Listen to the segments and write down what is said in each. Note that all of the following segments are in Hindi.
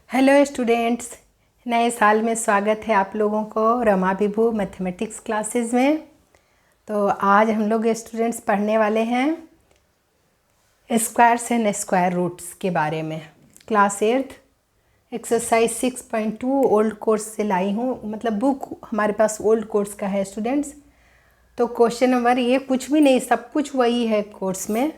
हेलो स्टूडेंट्स, नए साल में स्वागत है आप लोगों को रमा विभू मैथमेटिक्स क्लासेस में। तो आज हम लोग स्टूडेंट्स पढ़ने वाले हैं स्क्वायर्स एंड स्क्वायर रूट्स के बारे में। क्लास 8 एक्सरसाइज 6.2 ओल्ड कोर्स से लाई हूँ, मतलब बुक हमारे पास ओल्ड कोर्स का है स्टूडेंट्स। तो क्वेश्चन नंबर ये कुछ भी नहीं, सब कुछ वही है कोर्स में,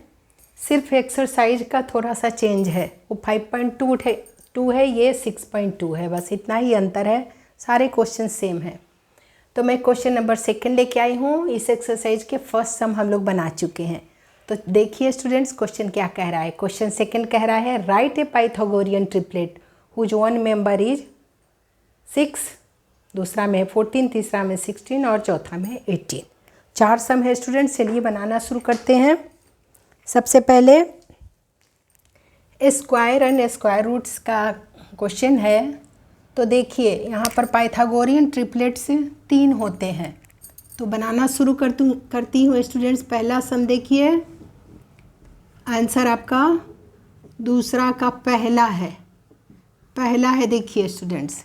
सिर्फ एक्सरसाइज का थोड़ा सा चेंज है। वो 5.2 है, ये 6.2 है, बस इतना ही अंतर है, सारे क्वेश्चन सेम है। तो मैं क्वेश्चन नंबर 2 लेके आई हूँ। इस एक्सरसाइज के फर्स्ट सम हम लोग बना चुके हैं। तो देखिए स्टूडेंट्स, क्वेश्चन क्या कह रहा है। क्वेश्चन 2 कह रहा है right a Pythagorean triplet whose one member is 6, दूसरा में 14, तीसरा में 16 और चौथा में 18। 4 सम है स्टूडेंट्स। चलिए बनाना शुरू करते हैं। सबसे पहले स्क्वायर एंड स्क्वायर रूट्स का क्वेश्चन है। तो देखिए यहाँ पर पाइथागोरियन ट्रिपलेट्स 3 होते हैं। तो बनाना शुरू करती हूँ स्टूडेंट्स। पहला सम देखिए, आंसर आपका दूसरा का पहला है देखिए स्टूडेंट्स,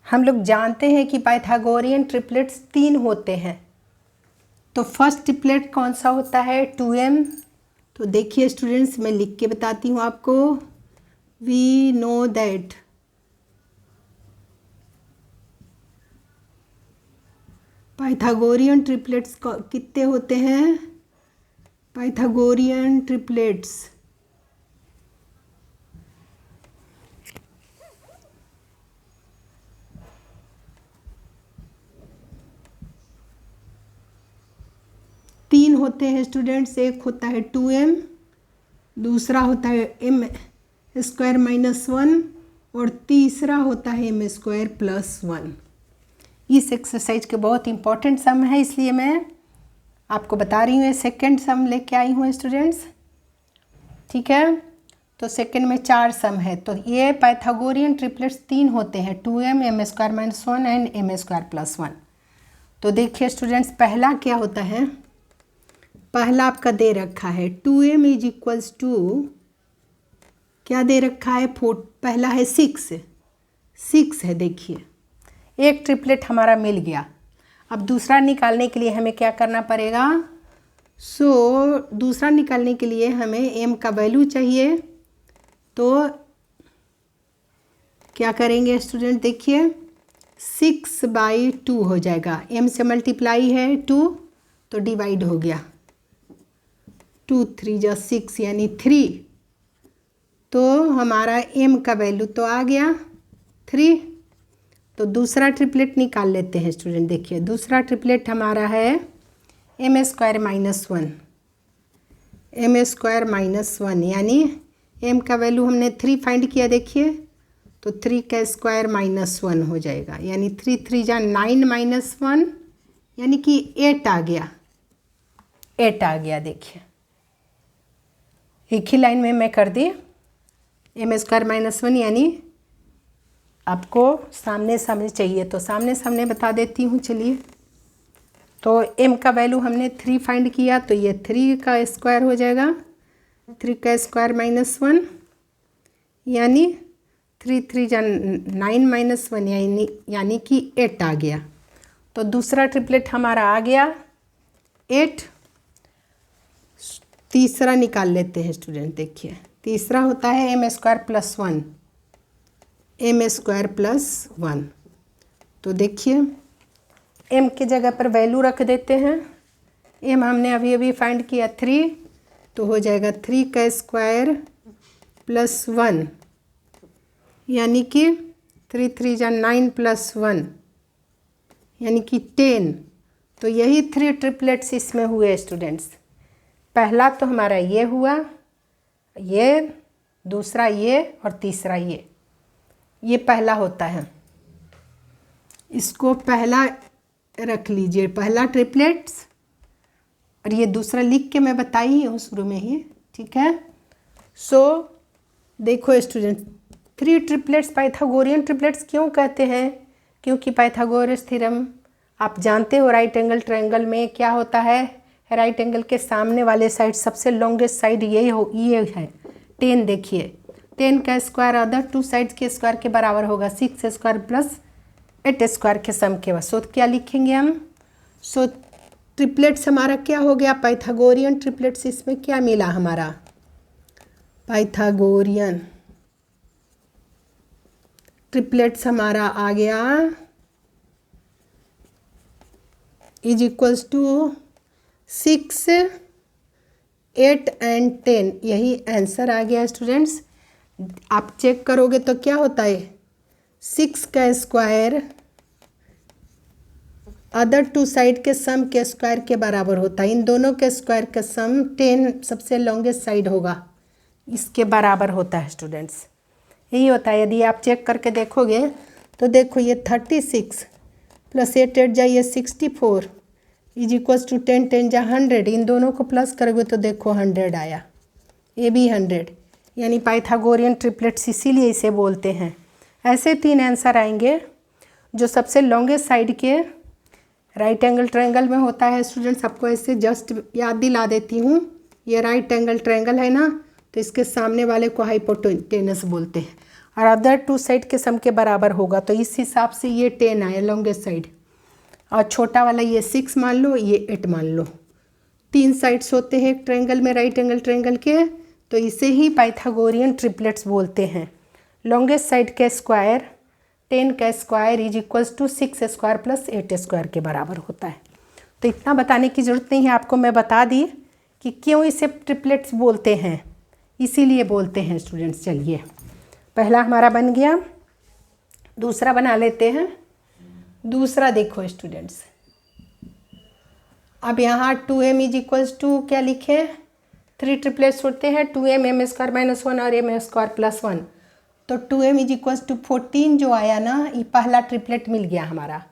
हम लोग जानते हैं कि पाइथागोरियन ट्रिपलेट्स 3 होते हैं। तो फर्स्ट ट्रिपलेट कौन सा होता है, 2m। तो देखिए स्टूडेंट्स, मैं लिख के बताती हूँ आपको। We know that Pythagorean triplets कितने होते हैं। पाइथागोरियन ट्रिपलेट्स तीन होते हैं स्टूडेंट्स। एक होता है 2m, दूसरा होता है m² - 1 और तीसरा होता है m² + 1। इस एक्सरसाइज के बहुत इंपॉर्टेंट सम है, इसलिए मैं आपको बता रही हूँ। सेकंड सम लेके आई हूँ स्टूडेंट्स, ठीक है। तो सेकंड में 4 सम है। तो ये पाइथागोरियन ट्रिपलेट्स 3 होते हैं, 2m, m² - 1 एंड m² + 1। तो देखिए स्टूडेंट्स, पहला क्या होता है। पहला आपका दे रखा है 2m = क्या दे रखा है, पहला है 6 है। देखिए एक ट्रिपलेट हमारा मिल गया। अब दूसरा निकालने के लिए हमें क्या करना पड़ेगा। दूसरा निकालने के लिए हमें m का वैल्यू चाहिए। तो क्या करेंगे स्टूडेंट, देखिए 6/2 हो जाएगा। m से मल्टीप्लाई है 2, तो डिवाइड हो गया। 2 3 = 6 यानी 3। तो हमारा m का वैल्यू तो आ गया 3। तो दूसरा ट्रिपलेट निकाल लेते हैं स्टूडेंट। देखिए दूसरा ट्रिपलेट हमारा है m² - 1 यानी m का वैल्यू हमने 3 फाइंड किया। देखिए तो 3 का स्क्वायर -1 हो जाएगा, यानी 3 3 = 9 - 1 यानी कि 8 आ गया। देखिए एक ही लाइन में मैं कर दी। m² - 1 यानी आपको सामने सामने चाहिए, तो सामने सामने बता देती हूँ। चलिए, तो m का वैल्यू हमने 3 फाइंड किया, तो ये 3 का स्क्वायर हो जाएगा। 3 का स्क्वायर -1 यानी 3 3 = 9 - 1 यानी कि 8 आ गया। तो दूसरा ट्रिपलेट हमारा आ गया 8। तीसरा निकाल लेते हैं स्टूडेंट। देखिए तीसरा होता है m² + 1। तो देखिए m के जगह पर वैल्यू रख देते हैं। m हमने अभी फाइंड किया 3, तो हो जाएगा 3 का स्क्वायर + 1 यानी कि 3 3 = 9 + 1 यानी कि 10। तो यही 3 ट्रिपलेट्स इसमें हुए स्टूडेंट्स। पहला तो हमारा ये हुआ, ये दूसरा ये और तीसरा ये पहला होता है। इसको पहला रख लीजिए, पहला ट्रिपलेट्स, और ये दूसरा लिख के मैं बताई हूँ शुरू में ही, ठीक है। देखो स्टूडेंट, 3 ट्रिपलेट्स पाइथागोरियन ट्रिपलेट्स क्यों कहते हैं, क्योंकि पाइथागोरस थ्योरम आप जानते हो। राइट एंगल ट्रायंगल में क्या होता है, राइट एंगल के सामने वाले साइड सबसे लॉन्गेस्ट साइड ये है 10। देखिए 10 का स्क्वायर अदर टू साइड्स के स्क्वायर के बराबर होगा 6 स्क्वायर प्लस 8 स्क्वायर के सम के बाद। सो क्या लिखेंगे हम? सो ट्रिपलेट्स हमारा क्या हो गया? Pythagorean triplets. इसमें क्या मिला हमारा? पाइथागोरियन ट्रिपलेट्स हमारा आ गया इज इक्वल्स टू 6, 8 एंड 10। यही आंसर आ गया स्टूडेंट्स। आप चेक करोगे तो क्या होता है? 6 का स्क्वायर अदर टू साइड के सम के स्क्वायर के बराबर होता है। इन दोनों के स्क्वायर का सम 10 सबसे लॉन्गेस्ट साइड होगा, इसके बराबर होता है स्टूडेंट्स। यही होता है। यदि आप चेक करके देखोगे तो देखो ये 36 प्लस 8 8 जाइए 64 इज इक्वल्स टू 10 10 जा 100। इन दोनों को प्लस करोगे तो देखो 100 आया, ये भी 100। यानी पाइथागोरियन ट्रिपलेट्स इसीलिए इसे बोलते हैं। ऐसे 3 आंसर आएंगे जो सबसे लॉन्गेस्ट साइड के राइट एंगल ट्रायंगल में होता है। स्टूडेंट्स आपको ऐसे जस्ट याद दिला देती हूँ, ये राइट एंगल ट्रायंगल है ना, तो इसके सामने वाले को हाइपोटेनस बोलते हैं और अदर टू साइड के सम के बराबर होगा। तो इस हिसाब से ये 10 आया लॉन्गेस्ट साइड, और छोटा वाला ये 6 मान लो, ये 8 मान लो। 3 साइड्स होते हैं एक ट्रायंगल में, राइट एंगल ट्रायंगल के, तो इसे ही पाइथागोरियन ट्रिपलेट्स बोलते हैं। लॉन्गेस्ट साइड के स्क्वायर 10 का square is equals to 6 square plus 8 square के बराबर होता है। तो इतना बताने की ज़रूरत नहीं है आपको, मैं बता दी कि क्यों इसे ट्रिपलेट्स बोलते हैं, इसीलिए बोलते हैं स्टूडेंट्स। चलिए पहला हमारा बन गया, दूसरा बना लेते हैं। दूसरा देखो स्टूडेंट्स, अब यहाँ 2m इज इक्वल्स टू क्या लिखे? 3 ट्रिपलेट्स होते हैं 2m m स्क्वायर माइनस 1 और m स्क्वायर प्लस 1। तो 2m इज इक्वल्स टू 14 जो आया ना, ये पहला ट्रिपलेट मिल गया हमारा।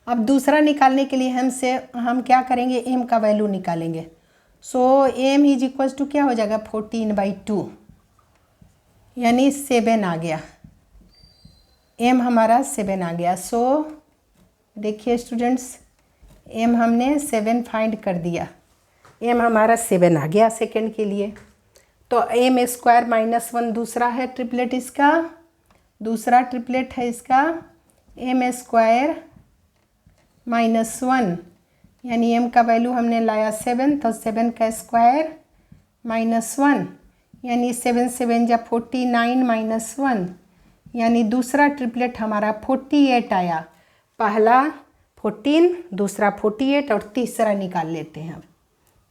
अब दूसरा निकालने के लिए हम क्या करेंगे? m का वैल्यू निकालेंगे। सो m इज इक्वल्स टू क्या हो जाएगा? 14/2 यानी 7 आ गया। m हमारा 7 आ गया। सो देखिए स्टूडेंट्स, m हमने 7 फाइंड कर दिया, m हमारा 7 आ गया सेकंड के लिए। तो m स्क्वायर माइनस 1 दूसरा है ट्रिपलेट, इसका दूसरा ट्रिपलेट है इसका m स्क्वायर माइनस 1, यानी m का वैल्यू हमने लाया 7, तो 7 का स्क्वायर माइनस 1 यानी 7 7 जा 49 माइनस 1, यानी दूसरा ट्रिपलेट हमारा 48 आया। पहला 14, दूसरा 48 और तीसरा निकाल लेते हैं। अब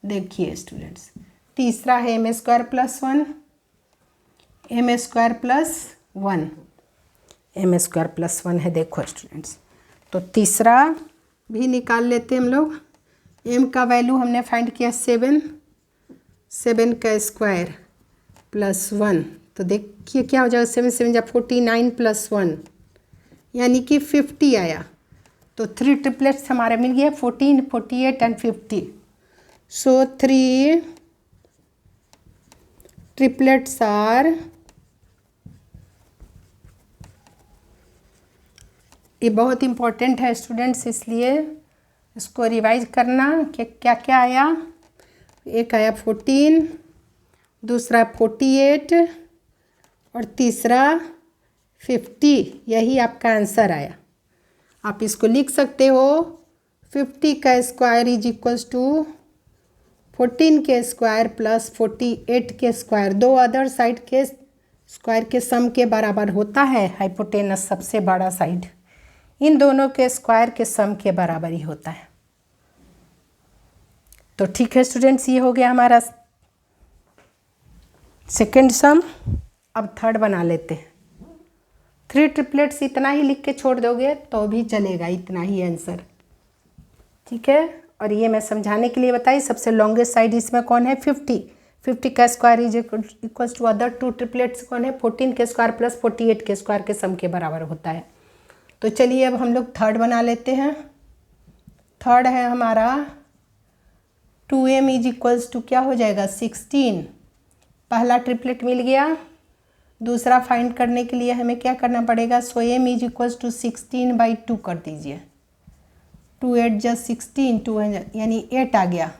देखिए स्टूडेंट्स, तीसरा है m square plus 1, m square plus 1, m square plus 1 है। देखो स्टूडेंट्स, तो तीसरा भी निकाल लेते हैं हम लोग। m का वैल्यू हमने फाइंड किया 7, 7 का स्क्वायर प्लस 1, तो देखिए क्या हो जाएगा? 7 7 जा 49 प्लस 1 यानी कि 50 आया। तो 3 ट्रिपलेट्स हमारे मिल गया 14, 48 एंड 50। सो 3 ट्रिपलेट्स आर, ये बहुत इम्पोर्टेंट है स्टूडेंट्स, इसलिए इसको रिवाइज करना कि क्या क्या आया। एक आया 14, दूसरा 48 और तीसरा 50। यही आपका आंसर आया। आप इसको लिख सकते हो 50 का स्क्वायर इज इक्वल्स टू 14 के स्क्वायर प्लस 48 के स्क्वायर, दो अदर साइड के स्क्वायर के सम के बराबर होता है। हाइपोटेनस सबसे बड़ा साइड, इन दोनों के स्क्वायर के सम के बराबर ही होता है। तो ठीक है स्टूडेंट्स, ये हो गया हमारा सेकेंड सम। अब थर्ड बना लेते हैं। 3 ट्रिपलेट्स इतना ही लिख के छोड़ दोगे तो भी चलेगा, इतना ही आंसर, ठीक है। और ये मैं समझाने के लिए बताई, सबसे लॉन्गेस्ट साइड इसमें कौन है? 50। 50 का square is equals to other 2 triplets कौन है? 14 के स्क्वायर प्लस 48 के स्क्वायर के सम के बराबर होता है। तो चलिए अब हम लोग थर्ड बना लेते हैं। थर्ड है हमारा 2m इज इक्वल्स टू क्या हो जाएगा? 16। पहला ट्रिपलेट मिल गया, दूसरा फाइंड करने के लिए हमें क्या करना पड़ेगा? सो m इज इक्वल्स टू 16/2 कर दीजिए। 2 8 जा 16, 2 यानी 8 आ गया।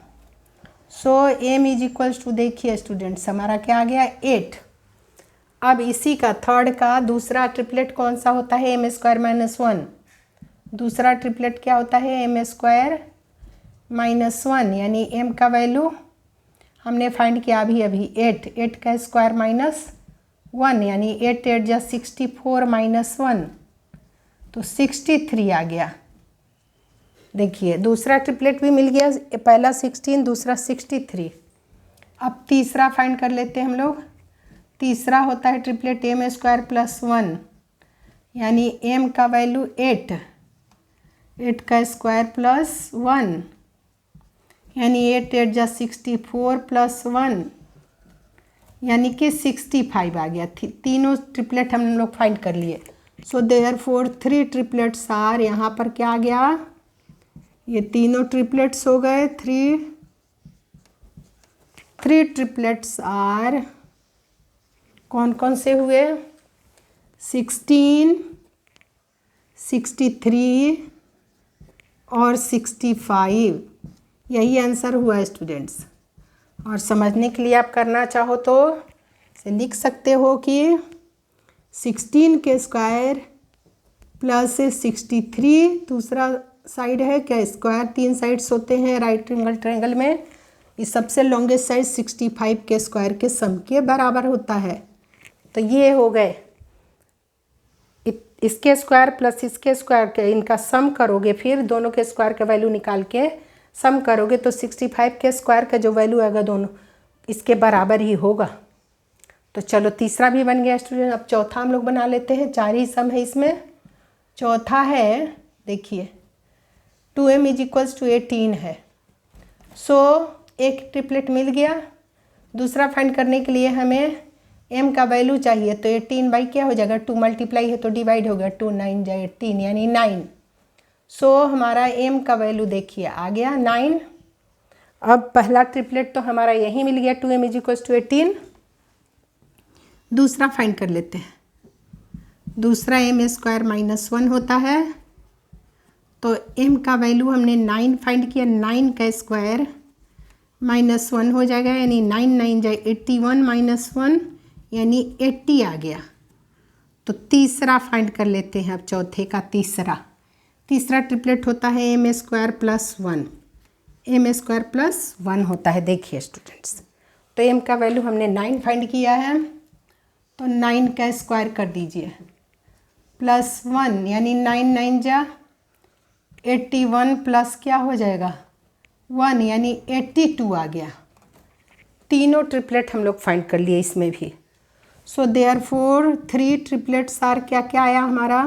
सो m इज इक्वल्स टू, देखिए स्टूडेंट्स हमारा क्या आ गया? 8। अब इसी का थर्ड का दूसरा ट्रिपलेट कौन सा होता है, एम स्क्वायर माइनस 1। दूसरा ट्रिपलेट क्या होता है, एम स्क्वायर माइनस 1, यानी एम का वैल्यू हमने फाइंड किया अभी 8 का स्क्वायर माइनस 1, यानी 8 8 जा 64 माइनस 1, तो 63 आ गया। देखिए दूसरा ट्रिपलेट भी मिल गया, पहला 16, दूसरा 63। अब तीसरा फाइंड कर लेते हैं हम लोग। तीसरा होता है ट्रिपलेट एम स्क्वायर प्लस 1, यानी एम का वैल्यू 8 का स्क्वायर प्लस 1, यानी 8 8 जा 64 प्लस 1, यानी कि 65 आ गया। तीनों ट्रिपलेट हम लोग फाइंड कर लिए। सो देयरफॉर 3 ट्रिपलेट्स आर, यहाँ पर क्या आ गया, ये तीनों ट्रिपलेट्स हो गए। थ्री ट्रिपलेट्स आर कौन कौन से हुए, 16, 63 और 65। यही आंसर हुआ स्टूडेंट्स। और समझने के लिए आप करना चाहो तो इसे लिख सकते हो कि 16 के स्क्वायर प्लस 63, दूसरा साइड है क्या, स्क्वायर 3 साइड्स होते हैं राइट एंगल ट्रायंगल में, इस सबसे लॉन्गेस्ट साइड 65 के स्क्वायर के सम के बराबर होता है। तो ये हो गए, इसके स्क्वायर प्लस इसके स्क्वायर के इनका सम करोगे, फिर दोनों के स्क्वायर का वैल्यू निकाल के सम करोगे तो 65 के स्क्वायर का जो वैल्यू आएगा दोनों इसके बराबर ही होगा। तो चलो तीसरा भी बन गया स्टूडेंट। अब चौथा हम लोग बना लेते हैं, 4 ही सम है इसमें। चौथा है, देखिए 2m = 18 है। सो एक ट्रिपलेट मिल गया। दूसरा फाइंड करने के लिए हमें m का वैल्यू चाहिए, तो 18 बाई क्या हो जाएगा, 2 मल्टीप्लाई है तो डिवाइड हो गया, 2 9 जा 18 यानी 9। सो हमारा m का वैल्यू देखिए आ गया 9। अब पहला ट्रिपलेट तो हमारा यही मिल गया, 2m = 18। दूसरा फाइंड कर लेते हैं। दूसरा m स्क्वायर माइनस 1 होता है, तो m का वैल्यू हमने 9 फाइंड किया, 9 का स्क्वायर माइनस 1 हो जाएगा, यानी 9 9 जाए 81 माइनस 1 यानी 80 आ गया। तो तीसरा फाइंड कर लेते हैं। अब चौथे का तीसरा ट्रिपलेट होता है m square plus 1, m square plus 1 होता है। देखिए स्टूडेंट्स, तो m का वैल्यू हमने 9 फाइंड किया है, तो 9 का स्क्वायर कर दीजिए प्लस 1, यानी 9 9 जा 81 प्लस क्या हो जाएगा 1, यानी 82 आ गया। तीनों ट्रिपलेट हम लोग फाइंड कर लिए इसमें भी। सो देयरफॉर 3 ट्रिपलेट्स आर, क्या क्या आया हमारा,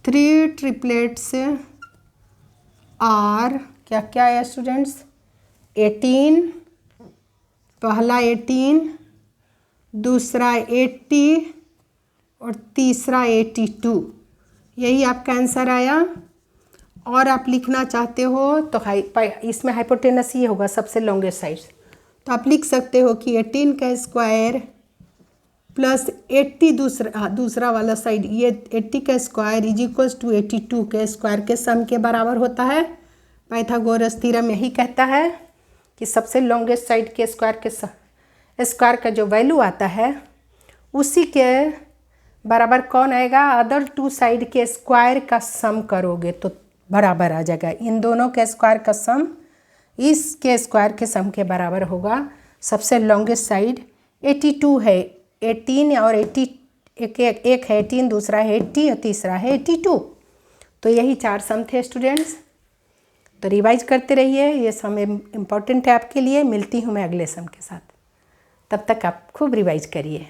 3 ट्रिपलेट्स आर क्या क्या आया स्टूडेंट्स, 18, पहला 18, दूसरा 80 और तीसरा 82। यही आपका आंसर आया। और आप लिखना चाहते हो तो इसमें हाइपोटेनस ही होगा सबसे लॉन्गेस्ट साइड, तो आप लिख सकते हो कि 18 का स्क्वायर प्लस 80 दूसरा वाला साइड, ये 80 का स्क्वायर = 82 के स्क्वायर के सम के बराबर होता है। पाइथागोरस थ्योरम यही कहता है कि सबसे लॉन्गेस्ट साइड के स्क्वायर का जो वैल्यू आता है उसी के बराबर कौन आएगा, अदर 2 साइड के स्क्वायर का सम करोगे तो बराबर आ जाएगा। इन दोनों के स्क्वायर का सम इसके स्क्वायर के सम के बराबर होगा। सबसे लॉन्गेस्ट साइड 82 है, 18 और 80, एक है 18, दूसरा है 80 और तीसरा है 82। तो यही 4 सम थे स्टूडेंट्स। तो रिवाइज करते रहिए, ये सम इम्पॉर्टेंट है आपके लिए। मिलती हूँ मैं अगले सम के साथ, तब तक आप खूब रिवाइज करिए।